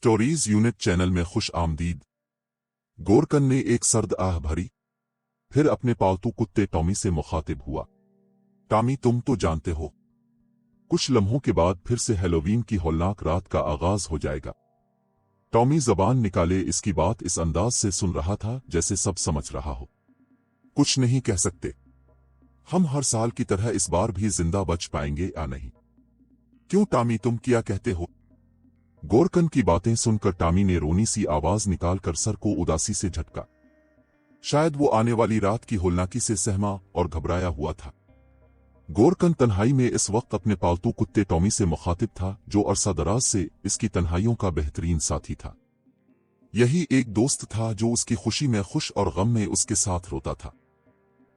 Stories unit channel में खुश आमदीद। गोरकन ने एक सर्द आह भरी, फिर अपने पालतू कुत्ते टॉमी से मुखातिब हुआ। टॉमी, तुम तो जानते हो, कुछ लम्हों के बाद फिर से हैलोवीन की हौलनाक रात का आगाज हो जाएगा। टॉमी जबान निकाले इसकी बात इस अंदाज से सुन रहा था जैसे सब समझ रहा हो। कुछ नहीं कह सकते, हम हर साल की तरह इस बार भी जिंदा बच पाएंगे या नहीं। क्यों टॉमी, तुम क्या कहते हो? गोरकन की बातें सुनकर टॉमी ने रोनी सी आवाज निकालकर सर को उदासी से झटका। शायद वो आने वाली रात की होलनाकी से सहमा और घबराया हुआ था। गोरकन तन्हाई में इस वक्त अपने पालतू कुत्ते टॉमी से मुखातिब था, जो अरसा दराज से इसकी तन्हाइयों का बेहतरीन साथी था। यही एक दोस्त था जो उसकी खुशी में खुश और गम में उसके साथ रोता था।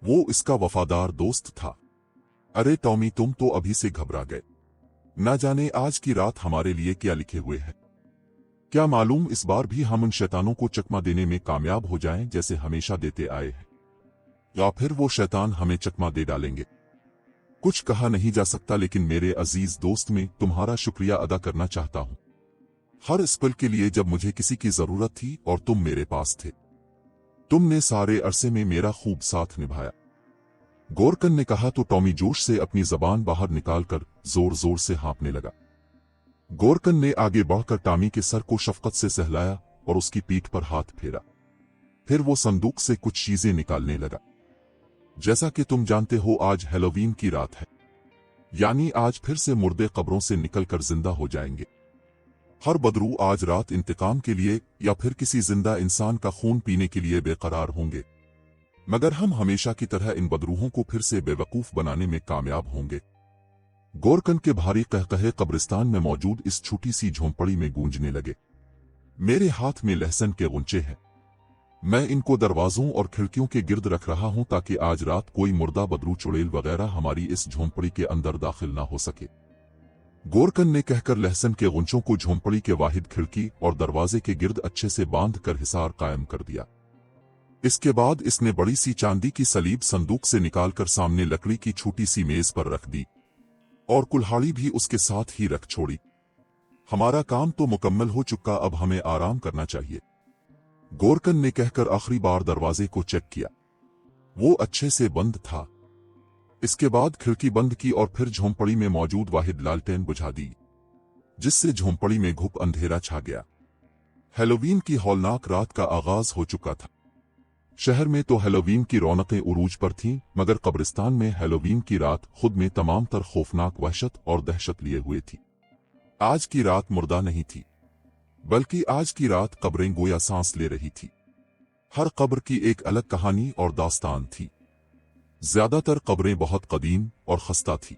वो इसका वफादार दोस्त था। अरे टॉमी, तुम तो अभी से घबरा गए। ना जाने आज की रात हमारे लिए क्या लिखे हुए है। क्या मालूम इस बार भी हम उन शैतानों को चकमा देने में कामयाब हो जाएं जैसे हमेशा देते आए हैं, या फिर वो शैतान हमें चकमा दे डालेंगे। कुछ कहा नहीं जा सकता, लेकिन मेरे अजीज दोस्त, में तुम्हारा शुक्रिया अदा करना चाहता हूं। हर इस पल के लिए जब मुझे किसी की जरूरत थी और तुम मेरे पास थे। तुमने सारे अरसे में मेरा खूब साथ निभाया। गोरकन ने कहा तो टॉमी जोश से अपनी जबान बाहर निकालकर जोर जोर से हाँफने लगा। गोरकन ने आगे बढ़कर टॉमी के सर को शफकत से सहलाया और उसकी पीठ पर हाथ फेरा। फिर वो संदूक से कुछ चीजें निकालने लगा। जैसा कि तुम जानते हो, आज हैलोवीन की रात है, यानी आज फिर से मुर्दे कब्रों से निकलकर जिंदा हो जाएंगे। हर बदरू आज रात इंतकाम के लिए या फिर किसी जिंदा इंसान का खून पीने के लिए बेकरार होंगे, मगर हम हमेशा की तरह इन बदरूहों को फिर से बेवकूफ बनाने में कामयाब होंगे। गोरकन के भारी कहकहे कब्रिस्तान में मौजूद इस छोटी सी झोंपड़ी में गूंजने लगे। मेरे हाथ में लहसुन के गुंचे हैं, मैं इनको दरवाजों और खिड़कियों के गिर्द रख रहा हूं ताकि आज रात कोई मुर्दा बदरू, चुड़ैल वगैरह हमारी इस झोंपड़ी के अंदर दाखिल ना हो सके। गोरकन ने कहकर लहसुन के गुंचों को झोंपड़ी के वाहिद खिड़की और दरवाजे के गिर्द अच्छे से बांध कर हिसार कायम कर दिया। इसके बाद इसने बड़ी सी चांदी की सलीब संदूक से निकालकर सामने लकड़ी की छोटी सी मेज पर रख दी और कुल्हाड़ी भी उसके साथ ही रख छोड़ी। हमारा काम तो मुकम्मल हो चुका, अब हमें आराम करना चाहिए, गोरकन ने कहकर आखिरी बार दरवाजे को चेक किया। वो अच्छे से बंद था। इसके बाद खिड़की बंद की और फिर झोंपड़ी में मौजूद वाहिद लालटेन बुझा दी, जिससे झोंपड़ी में घुप अंधेरा छा गया। हैलोवीन की हौलनाक रात का आगाज हो चुका था। शहर में तो हैलोवीन की रौनकें उरूज पर थीं, मगर कब्रिस्तान में हैलोवीन की रात खुद में तमाम तर खौफनाक वहशत और दहशत लिए हुए थी। आज की रात मुर्दा नहीं थी, बल्कि आज की रात कब्रें गोया सांस ले रही थी। हर कब्र की एक अलग कहानी और दास्तान थी। ज्यादातर कब्रें बहुत कदीम और खस्ता थी,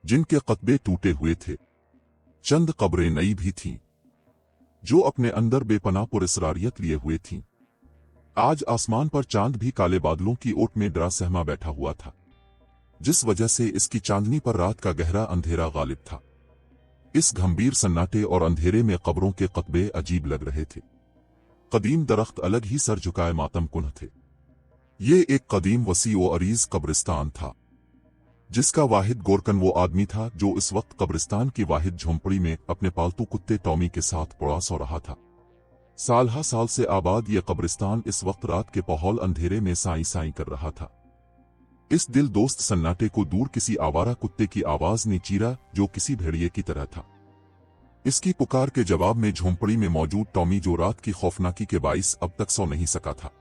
जिनके कतबे टूटे हुए थे। चंद कब्रें नई भी थीं, जो अपने अंदर बेपनाह पुरस्रारियत लिए हुए थीं। आज आसमान पर चांद भी काले बादलों की ओट में डरा सहमा बैठा हुआ था, जिस वजह से इसकी चांदनी पर रात का गहरा अंधेरा गालिब था। इस गंभीर सन्नाटे और अंधेरे में कब्रों के कतबे अजीब लग रहे थे। कदीम दरख्त अलग ही सर झुकाए मातम कुन्ह थे। ये एक कदीम वसी व अरीज कब्रिस्तान था, जिसका वाहिद गोरकन वो आदमी था जो इस वक्त कब्रिस्तान की वाहिद झोंपड़ी में अपने पालतू कुत्ते टॉमी के साथ पड़ा सो रहा था। साल हा साल से आबाद ये कब्रिस्तान इस वक्त रात के पहौल अंधेरे में साई साई कर रहा था। इस दिल दोस्त सन्नाटे को दूर किसी आवारा कुत्ते की आवाज ने चीरा, जो किसी भेड़िए की तरह था। इसकी पुकार के जवाब में झोंपड़ी में मौजूद टॉमी, जो रात की खौफनाकी के बाइस अब तक सो नहीं सका था,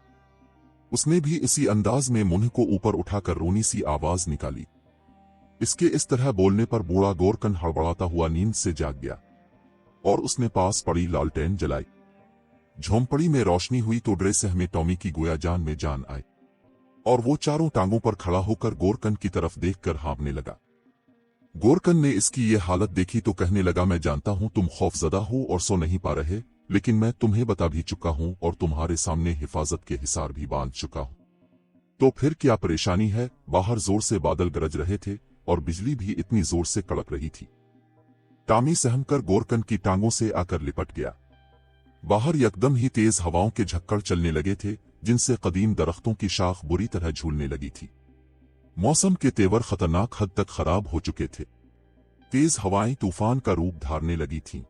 उसने भी इसी अंदाज में मुंह को ऊपर उठाकर रोनी सी आवाज निकाली। इसके इस तरह बोलने पर बूढ़ा गोरकन हड़बड़ाता हुआ नींद से जाग गया और उसने पास पड़ी लालटेन जलाई। झोंपड़ी में रोशनी हुई तो डरे सहमे टॉमी की गोया जान में जान आई और वो चारों टांगों पर खड़ा होकर गोरकन की तरफ देखकर हाँफने लगा। गोरकन ने इसकी ये हालत देखी तो कहने लगा, मैं जानता हूं तुम खौफजदा हो और सो नहीं पा रहे, लेकिन मैं तुम्हें बता भी चुका हूं और तुम्हारे सामने हिफाजत के हिसार भी बांध चुका हूं। तो फिर क्या परेशानी है? बाहर जोर से बादल गरज रहे थे और बिजली भी इतनी जोर से कड़क रही थी। टॉमी सहमकर गोरकन की टांगों से आकर लिपट गया। बाहर यकदम ही तेज हवाओं के झक्कड़ चलने लगे थे, जिनसे कदीम दरख्तों की शाख बुरी तरह झूलने लगी थी। मौसम के तेवर खतरनाक हद तक खराब हो चुके थे। तेज हवाएं तूफान का रूप धारने लगी थीं।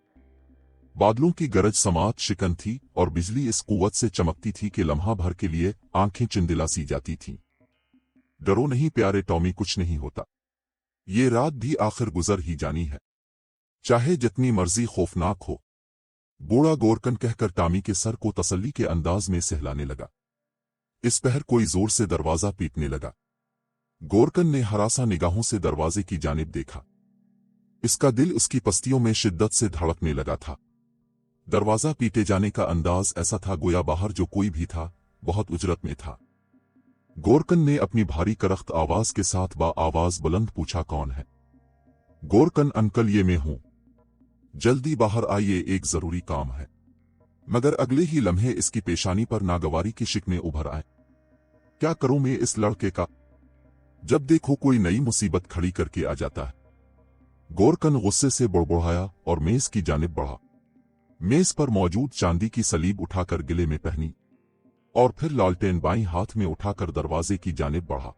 बादलों की गरज समात शिकन थी और बिजली इस कुव्वत से चमकती थी कि लम्हा भर के लिए आंखें चिंदिला सी जाती थीं। डरो नहीं प्यारे टॉमी, कुछ नहीं होता। ये रात भी आखिर गुजर ही जानी है, चाहे जितनी मर्जी खौफनाक हो। बूढ़ा गोरकन कहकर टॉमी के सर को तसल्ली के अंदाज में सहलाने लगा। इस पहर कोई जोर से दरवाजा पीटने लगा। गोरकन ने हरासा निगाहों से दरवाजे की जानिब देखा। इसका दिल उसकी पस्तियों में शिद्दत से धड़कने लगा था। दरवाजा पीटे जाने का अंदाज ऐसा था गोया बाहर जो कोई भी था बहुत उजरत में था। गोरकन ने अपनी भारी करख्त आवाज के साथ आवाज बुलंद पूछा, कौन है? गोरकन अंकल, ये मैं हूं, जल्दी बाहर आइए, एक जरूरी काम है। मगर अगले ही लम्हे इसकी पेशानी पर नागवारी की शिकने उभर आए। क्या करूं मैं इस लड़के का? जब देखो कोई नई मुसीबत खड़ी करके आ जाता है। गोरकन गुस्से से बुड़बुड़ाया और मेज की जानिब बढ़ा। मेज पर मौजूद चांदी की सलीब उठाकर गिले में पहनी और फिर लालटेन बाईं हाथ में उठाकर दरवाजे की जानिब बढ़ा।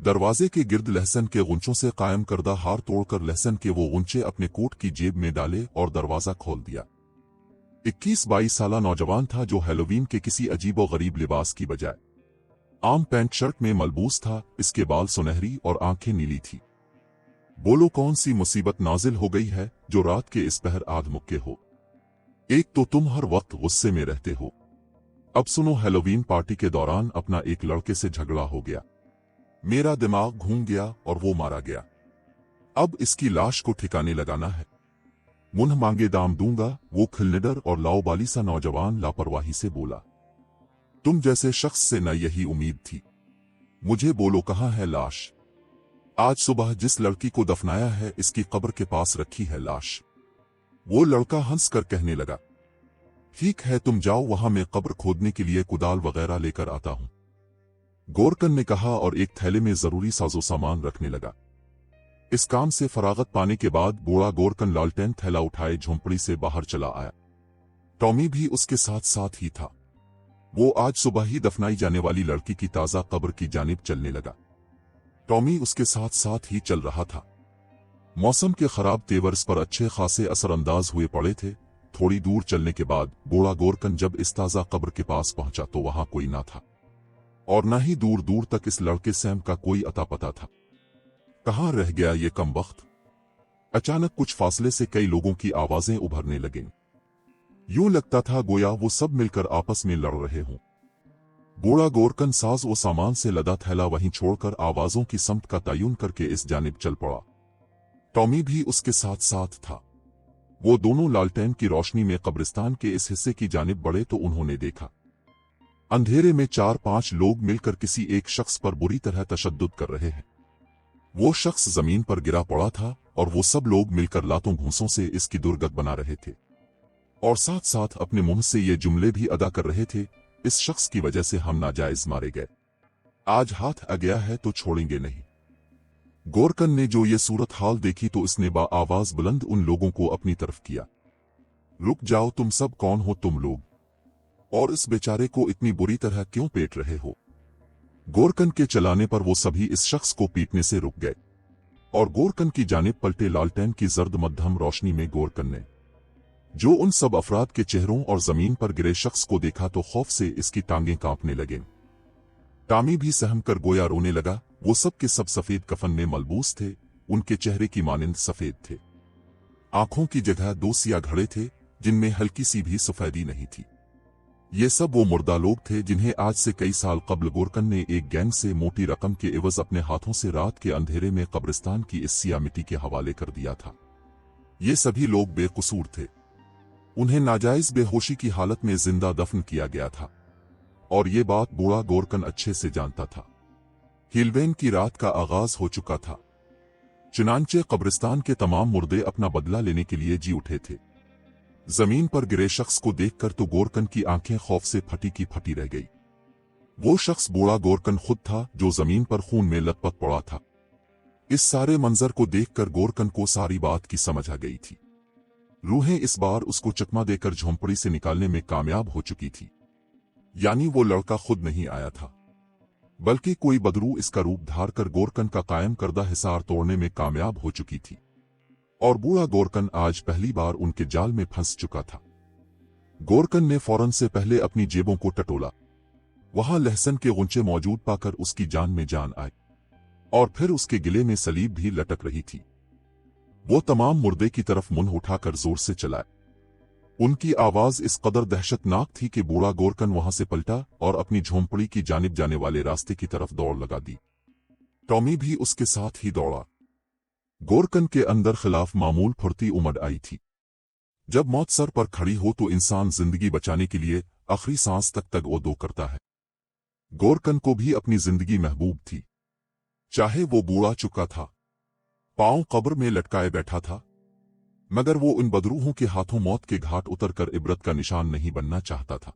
दरवाजे के गिर्द लहसन के गुंचों से कायम करदा हार तोड़कर लहसन के वो गुंचे अपने कोट की जेब में डाले और दरवाजा खोल दिया। 21-22 साला नौजवान था जो हैलोवीन के किसी अजीबो गरीब लिबास की बजाय आम पैंट शर्ट में मलबूस था। इसके बाल सुनहरी और आंखें नीली थी। बोलो, कौन सी मुसीबत नाजिल हो गई है जो रात के इस पहर आध मुक्के हो? एक तो तुम हर वक्त गुस्से में रहते हो। अब सुनो, हैलोवीन पार्टी के दौरान अपना एक लड़के से झगड़ा हो गया। मेरा दिमाग घूम गया और वो मारा गया। अब इसकी लाश को ठिकाने लगाना है। मुन्ह मांगे दाम दूंगा। वो खिलनिडर और लाओबाली सा नौजवान लापरवाही से बोला। तुम जैसे शख्स से न यही उम्मीद थी। मुझे बोलो, कहाँ है लाश? आज सुबह जिस लड़की को दफनाया है इसकी कब्र के पास रखी है लाश। वो लड़का हंसकर कहने लगा, ठीक है, तुम जाओ, वहां मैं कब्र खोदने के लिए कुदाल वगैरह लेकर आता हूं। गोरकन ने कहा और एक थैले में जरूरी साजो सामान रखने लगा। इस काम से फरागत पाने के बाद बूढ़ा गोरकन लालटेन थैला उठाए झोंपड़ी से बाहर चला आया। टॉमी भी उसके साथ साथ ही था। वो आज सुबह ही दफनाई जाने वाली लड़की की ताजा कब्र की जानिब चलने लगा। टॉमी उसके साथ साथ ही चल रहा था। मौसम के खराब तेवर इस पर अच्छे खासे असरअंदाज हुए पड़े थे। थोड़ी दूर चलने के बाद बूढ़ा गोरकन जब इस ताजा कब्र के पास पहुंचा तो वहां कोई ना था और न ही दूर दूर तक इस लड़के सैम का कोई अता पता था। कहां रह गया ये कमबख्त? अचानक कुछ फासले से कई लोगों की आवाजें उभरने लगीं। यूं लगता था गोया वो सब मिलकर आपस में लड़ रहे हों। बूढ़ा गोरकन साज व सामान से लदा थैला वहीं छोड़कर आवाजों की समत का तयन करके इस जानिब चल पड़ा। टॉमी भी उसके साथ साथ था। वो दोनों लालटेन की रोशनी में कब्रिस्तान के इस हिस्से की जानिब बढ़े तो उन्होंने देखा अंधेरे में 4-5 लोग मिलकर किसी एक शख्स पर बुरी तरह तशद्दुद कर रहे हैं। वो शख्स जमीन पर गिरा पड़ा था और वो सब लोग मिलकर लातों घूंसों से इसकी दुर्गत बना रहे थे और साथ साथ अपने मुंह से ये जुमले भी अदा कर रहे थे, इस शख्स की वजह से हम नाजायज मारे गए, आज हाथ आ गया है तो छोड़ेंगे नहीं। गोरकन ने जो ये सूरत हाल देखी तो इसने आवाज बुलंद उन लोगों को अपनी तरफ किया। रुक जाओ, तुम सब कौन हो तुम लोग, और इस बेचारे को इतनी बुरी तरह क्यों पीट रहे हो? गोरकन के चलाने पर वो सभी इस शख्स को पीटने से रुक गए और गोरकन की जानिब पलटे। लालटेन की जर्द मध्यम रोशनी में गोरकन ने जो उन सब अफराद के चेहरों और जमीन पर गिरे शख्स को देखा तो खौफ से इसकी टांगें कांपने लगे। टॉमी भी सहम कर गोया रोने लगा। वो सब के सब सफेद कफन में मलबूस थे। उनके चेहरे की मानिंद सफेद थे। आंखों की जगह 2 सिया घड़े थे जिनमें हल्की सी भी सफेदी नहीं थी। ये सब वो मुर्दा लोग थे जिन्हें आज से कई साल कबल गोरकन ने एक गैंग से मोटी रकम के एवज अपने हाथों से रात के अंधेरे में कब्रिस्तान की इस सिया मिट्टी के हवाले कर दिया था। ये सभी लोग बेकसूर थे। उन्हें नाजायज बेहोशी की हालत में जिंदा दफन किया गया था और ये बात बूढ़ा गोरकन अच्छे से जानता था। हिलवेन की रात का आगाज हो चुका था। चुनांचे कब्रिस्तान के तमाम मुर्दे अपना बदला लेने के लिए जी उठे थे। जमीन पर गिरे शख्स को देखकर तो गोरकन की आंखें खौफ से फटी की फटी रह गई। वो शख्स बूढ़ा गोरकन खुद था जो जमीन पर खून में लथपथ पड़ा था। इस सारे मंजर को देखकर गोरकन को सारी बात की समझ आ गई थी। रूहें इस बार उसको चकमा देकर झोंपड़ी से निकालने में कामयाब हो चुकी थी। यानी वो लड़का खुद नहीं आया था बल्कि कोई बदरू इसका रूप धार कर गोरकन का कायम करदा हिसार तोड़ने में कामयाब हो चुकी थी और बूढ़ा गोरकन आज पहली बार उनके जाल में फंस चुका था। गोरकन ने फौरन से पहले अपनी जेबों को टटोला। वहां लहसुन के गुंचे मौजूद पाकर उसकी जान में जान आई, और फिर उसके गिले में सलीब भी लटक रही थी। वो तमाम मुर्दे की तरफ मुंह उठाकर जोर से चलाए। उनकी आवाज इस कदर दहशतनाक थी कि बूढ़ा गोरकन वहां से पलटा और अपनी झोंपड़ी की जानिब जाने वाले रास्ते की तरफ दौड़ लगा दी। टॉमी भी उसके साथ ही दौड़ा। गोरकन के अंदर खिलाफ मामूल फुर्ती उमड़ आई थी। जब मौत सर पर खड़ी हो तो इंसान जिंदगी बचाने के लिए आखिरी सांस तक तग-ओ-दो करता है। गोरकन को भी अपनी जिंदगी महबूब थी, चाहे वो बूढ़ा चुका था, पांव कब्र में लटकाए बैठा था, मगर वो उन बदरूहों के हाथों मौत के घाट उतरकर इबरत का निशान नहीं बनना चाहता था।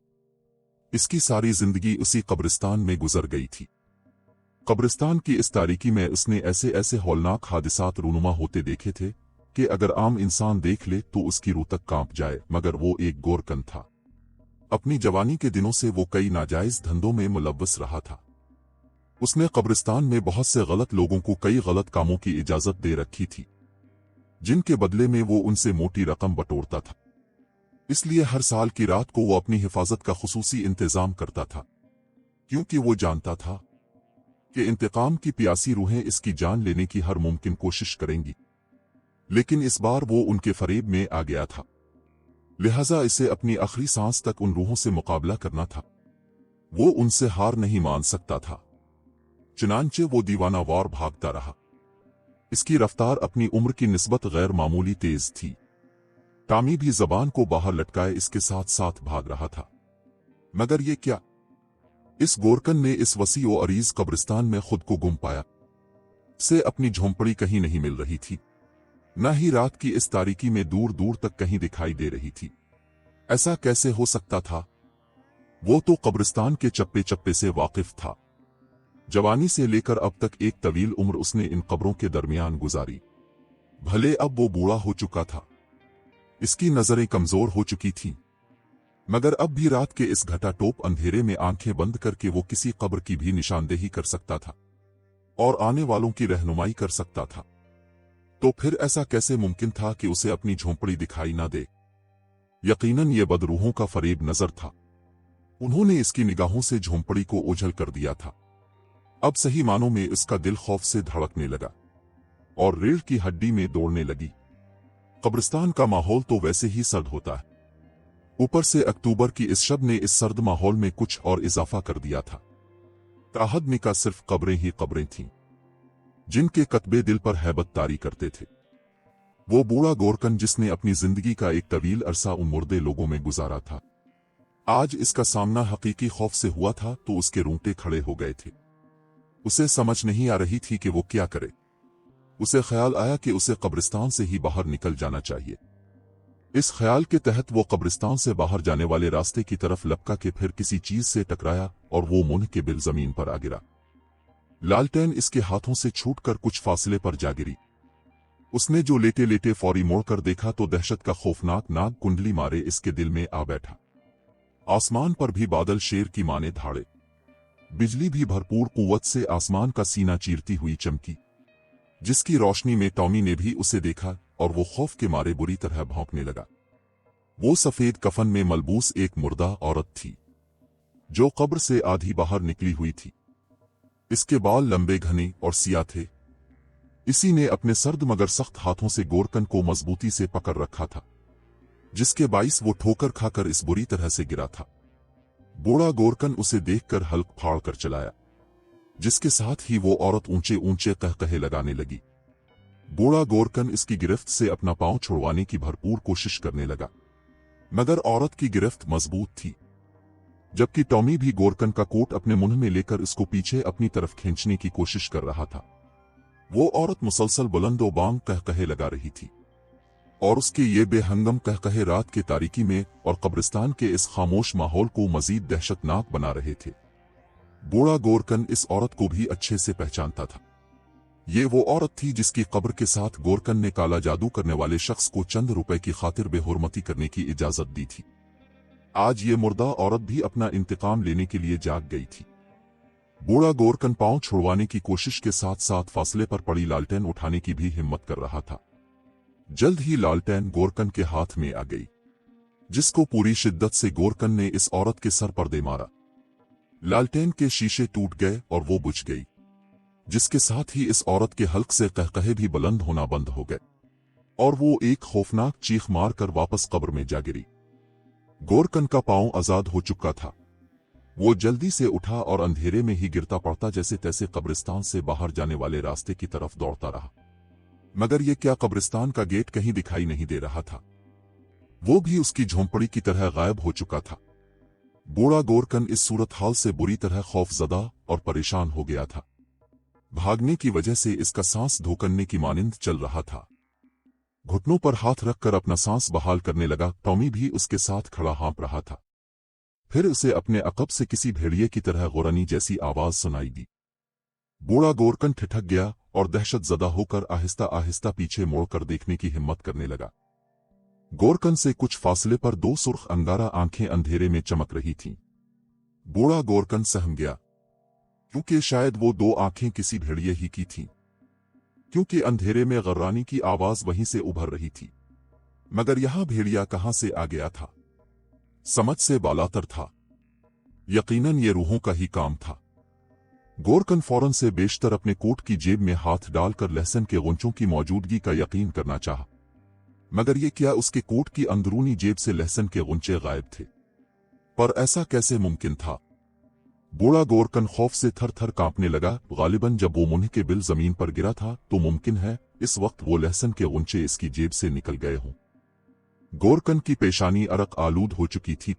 इसकी सारी जिंदगी उसी कब्रिस्तान में गुजर गई थी। कब्रिस्तान की इस तारीकी में उसने ऐसे ऐसे हौलनाक हादिसात रूनुमा होते देखे थे कि अगर आम इंसान देख ले तो उसकी रूह तक कांप जाए, मगर वो एक गोरकन था। अपनी जवानी के दिनों से वो कई नाजायज धंधों में मुलव्वस रहा था। उसने कब्रिस्तान में बहुत से गलत लोगों को कई गलत कामों की इजाजत दे रखी थी, जिनके बदले में वो उनसे मोटी रकम बटोरता था। इसलिए हर साल की रात को वो अपनी हिफाजत का खुसूसी इंतजाम करता था, क्योंकि वो जानता था कि इंतकाम की प्यासी रूहें इसकी जान लेने की हर मुमकिन कोशिश करेंगी। लेकिन इस बार वो उनके फरेब में आ गया था, लिहाजा इसे अपनी आखिरी सांस तक उन रूहों से मुकाबला करना था। वो उनसे हार नहीं मान सकता था, चुनांचे वो दीवानावार भागता रहा। इसकी रफ्तार अपनी उम्र की निस्बत गैर मामूली तेज थी। टॉमी भी जबान को बाहर लटकाए इसके साथ साथ भाग रहा था। मगर ये क्या? इस गोरकन ने इस वसी और अरीज कब्रिस्तान में खुद को गुम पाया। से अपनी झोंपड़ी कहीं नहीं मिल रही थी, न ही रात की इस तारीकी में दूर दूर तक कहीं दिखाई दे रही थी। ऐसा कैसे हो सकता था? वो तो कब्रिस्तान के चप्पे चप्पे से वाकिफ था। जवानी से लेकर अब तक एक तवील उम्र उसने इन कब्रों के दरमियान गुजारी। भले अब वो बूढ़ा हो चुका था, इसकी नजरें कमजोर हो चुकी थीं, मगर अब भी रात के इस घटाटोप अंधेरे में आंखें बंद करके वो किसी कब्र की भी निशानदेही कर सकता था और आने वालों की रहनुमाई कर सकता था। तो फिर ऐसा कैसे मुमकिन था कि उसे अपनी झोंपड़ी दिखाई ना दे? यकीनन ये बदरूहों का फरेब नजर था। उन्होंने इसकी निगाहों से झोंपड़ी को ओझल कर दिया था। अब सही मानों में इसका दिल खौफ से धड़कने लगा और रीढ़ की हड्डी में दौड़ने लगी। कब्रिस्तान का माहौल तो वैसे ही सर्द होता है, ऊपर से अक्टूबर की इस शब ने इस सर्द माहौल में कुछ और इजाफा कर दिया था। ताहदमी का सिर्फ कब्रें ही कब्रें थीं, जिनके कतबे दिल पर हैबत तारी करते थे। वो बूढ़ा गोरकन जिसने अपनी जिंदगी का एक तवील अरसा उन मुर्दे लोगों में गुजारा था, आज इसका सामना हकीकी खौफ से हुआ था तो उसके रोंगटे खड़े हो गए थे। उसे समझ नहीं आ रही थी कि वो क्या करे। उसे ख्याल आया कि उसे कब्रिस्तान से ही बाहर निकल जाना चाहिए। इस ख्याल के तहत वो कब्रिस्तान से बाहर जाने वाले रास्ते की तरफ लपका के फिर किसी चीज से टकराया और वो मुंह के बिल जमीन पर आ गिरा। लालटेन इसके हाथों से छूटकर कुछ फासले पर जा गिरी। उसने जो लेटे लेटे फौरी मोड़कर देखा तो दहशत का खौफनाक नाग कुंडली मारे इसके दिल में आ बैठा। आसमान पर भी बादल शेर की माने धाड़े। बिजली भी भरपूर कुव्वत से आसमान का सीना चीरती हुई चमकी, जिसकी रोशनी में टॉमी ने भी उसे देखा और वो खौफ के मारे बुरी तरह भौंकने लगा। वो सफेद कफन में मलबूस एक मुर्दा औरत थी, जो कब्र से आधी बाहर निकली हुई थी। इसके बाल लंबे घने और सिया थे। इसी ने अपने सर्द मगर सख्त हाथों से गोरकन को मजबूती से पकड़ रखा था, जिसके बाइस वो ठोकर खाकर इस बुरी तरह से गिरा था। बूढ़ा गोरकन उसे देखकर हल्क फाड़ कर चलाया, जिसके साथ ही वो औरत ऊंचे ऊंचे कहकहे लगाने लगी। बूढ़ा गोरकन इसकी गिरफ्त से अपना पांव छुड़वाने की भरपूर कोशिश करने लगा, मगर औरत की गिरफ्त मजबूत थी। जबकि टॉमी भी गोरकन का कोट अपने मुंह में लेकर इसको पीछे अपनी तरफ खींचने की कोशिश कर रहा था। वो औरत मुसलसल बुलंदो बांग कहकहे लगा रही थी, और उसके ये बेहंगम कहकहे रात के तारीकी में और कब्रिस्तान के इस खामोश माहौल को मजीद दहशतनाक बना रहे थे। बूढ़ा गोरकन इस औरत को भी अच्छे से पहचानता था। ये वो औरत थी जिसकी कब्र के साथ गोरकन ने काला जादू करने वाले शख्स को चंद रुपए की खातिर बेहुरमती करने की इजाजत दी थी। आज ये मुर्दा औरत भी अपना इंतकाम लेने के लिए जाग गई थी। बूढ़ा गोरकन पांव छुड़वाने की कोशिश के साथ साथ फासले पर पड़ी लालटेन उठाने की भी हिम्मत कर रहा था। जल्द ही लालटेन गोरकन के हाथ में आ गई, जिसको पूरी शिद्दत से गोरकन ने इस औरत के सर पर दे मारा। लालटेन के शीशे टूट गए और वो बुझ गई, जिसके साथ ही इस औरत के हल्क से कहकहे भी बुलंद होना बंद हो गए और वो एक खौफनाक चीख मारकर वापस कब्र में जा गिरी। गोरकन का पांव आजाद हो चुका था। वो जल्दी से उठा और अंधेरे में ही गिरता पड़ता जैसे तैसे कब्रिस्तान से बाहर जाने वाले रास्ते की तरफ दौड़ता रहा। मगर ये क्या, कब्रिस्तान का गेट कहीं दिखाई नहीं दे रहा था। वो भी उसकी झोंपड़ी की तरह गायब हो चुका था। बूढ़ा गोरकन इस सूरत हाल से बुरी तरह खौफजदा और परेशान हो गया था। भागने की वजह से इसका सांस धोकरने की मानिंद चल रहा था। घुटनों पर हाथ रखकर अपना सांस बहाल करने लगा। टॉमी भी उसके साथ खड़ा हाँप रहा था। फिर उसे अपने अकब से किसी भेड़िए की तरह गुरानी जैसी आवाज सुनाई दी। बूढ़ा गोरकन ठिठक गया और दहशतजदा होकर आहिस्ता आहिस्ता पीछे मोड़कर देखने की हिम्मत करने लगा। गोरकन से कुछ फासले पर दो सुर्ख अंगारा आंखें अंधेरे में चमक रही थीं। बूढ़ा गोरकन सहम गया, क्योंकि शायद वो दो आंखें किसी भेड़िए ही की थीं, क्योंकि अंधेरे में गर्रानी की आवाज वहीं से उभर रही थी। मगर यहां भेड़िया कहां से आ गया था? समझ से बालातर था। यकीनन ये रूहों का ही काम था। गोरकन फौरन से बेशतर अपने कोट की जेब में हाथ डालकर लहसुन के गुंचों की मौजूदगी का यकीन करना चाहा। मगर ये क्या, उसके कोट की अंदरूनी जेब से लहसुन के गुंचे गायब थे। पर ऐसा कैसे मुमकिन था? बूढ़ा गोरकन खौफ से थर थर कांपने लगा। गालिबन जब वो मुंह के बिल जमीन पर गिरा था तो मुमकिन है इस वक्त वो लहसुन के गुंचे इसकी जेब से निकल गए हों। गोरकन की पेशानी अरक आलूद हो चुकी थी।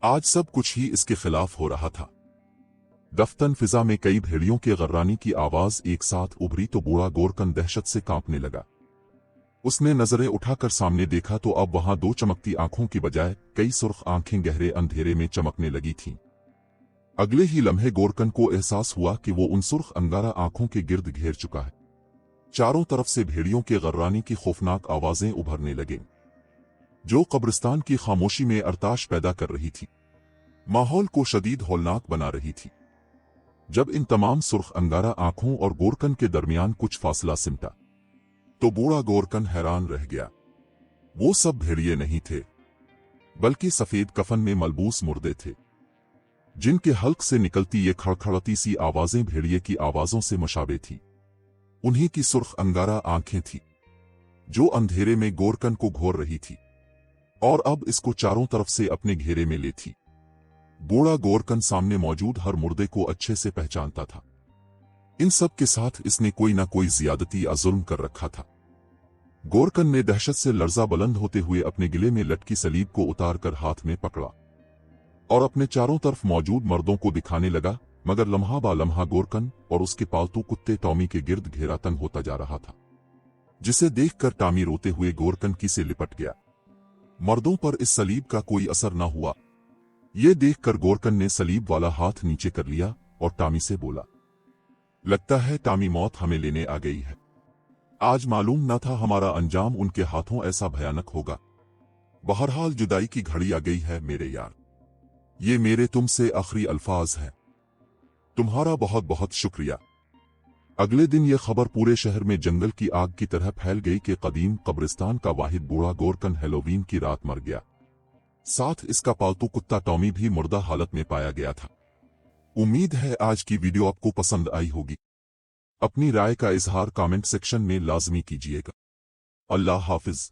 आज सब कुछ ही इसके खिलाफ हो रहा था। दफ्तन फिजा में कई भेड़ियों के गर्रानी की आवाज एक साथ उभरी तो बूढ़ा गोरकन दहशत से कांपने लगा। उसने नजरें उठाकर सामने देखा तो अब वहां दो चमकती आंखों की बजाय कई सुर्ख आंखें गहरे अंधेरे में चमकने लगी थीं। अगले ही लम्हे गोरकन को एहसास हुआ कि वो उन सुर्ख अंगारा आंखों के गिर्द घेर चुका है। चारों तरफ से भेड़ियों के गर्रानी की खौफनाक आवाजें उभरने लगीं, जो कब्रिस्तान की खामोशी में अरताश पैदा कर रही थी, माहौल को शदीद हौलनाक बना रही थी। जब इन तमाम सुर्ख अंगारा आंखों और गोरकन के दरमियान कुछ फासला सिमटा तो बूढ़ा गोरकन हैरान रह गया। वो सब भेड़िए नहीं थे, बल्कि सफेद कफन में मलबूस मुर्दे थे, जिनके हल्क से निकलती ये खड़खड़ती सी आवाजें भेड़िए की आवाजों से मुशाबे थी। उन्हीं की सुर्ख अंगारा आंखें थी जो अंधेरे में गोरकन को घोर रही थी और अब इसको चारों तरफ से अपने घेरे में ले थी। बूढ़ा गोरकन सामने मौजूद हर मुर्दे को अच्छे से पहचानता था। इन सब के साथ इसने कोई ना कोई ज्यादती या जुल्म कर रखा था। गोरकन ने दहशत से लर्जा बुलंद होते हुए अपने गिले में लटकी सलीब को उतार कर हाथ में पकड़ा और अपने चारों तरफ मौजूद मर्दों को दिखाने लगा। मगर लम्हा बा लम्हा गोरकन और उसके पालतू कुत्ते टॉमी के गिर्द घेरा तंग होता जा रहा था, जिसे देखकर टॉमी रोते हुए गोरकन की से लिपट गया। मर्दों पर इस सलीब का कोई असर न हुआ। ये देखकर गोरकन ने सलीब वाला हाथ नीचे कर लिया और टॉमी से बोला, लगता है टॉमी मौत हमें लेने आ गई है। आज मालूम न था हमारा अंजाम उनके हाथों ऐसा भयानक होगा। बहरहाल जुदाई की घड़ी आ गई है मेरे यार। ये मेरे तुमसे आखिरी अल्फाज हैं। तुम्हारा बहुत बहुत शुक्रिया। अगले दिन यह खबर पूरे शहर में जंगल की आग की तरह फैल गई कि कदीम कब्रिस्तान का वाहिद बूढ़ा गोरकन हैलोवीन की रात मर गया। साथ इसका पालतू कुत्ता टॉमी भी मुर्दा हालत में पाया गया था। उम्मीद है आज की वीडियो आपको पसंद आई होगी। अपनी राय का इजहार कमेंट सेक्शन में लाजमी कीजिएगा। अल्लाह हाफिज।